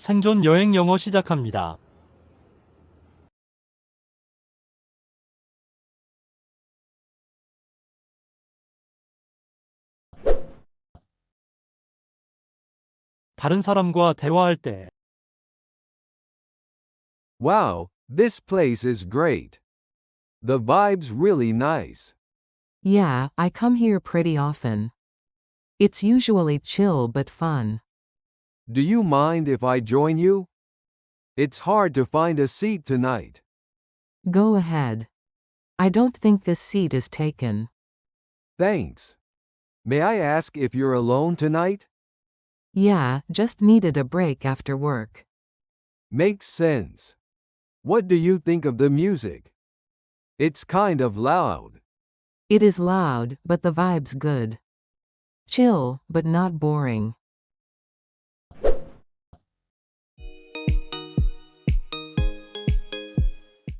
생존 여행 영어 시작합니다. 다른 사람과 대화할 때 Wow, this place is great. The vibe's really nice. Yeah, I come here pretty often. It's usually chill but fun. Do you mind if I join you? It's hard to find a seat tonight. Go ahead. I don't think this seat is taken. Thanks. May I ask if you're alone tonight? Yeah, just needed a break after work. Makes sense. What do you think of the music? It's kind of loud. It is loud, but the vibe's good. Chill, but not boring.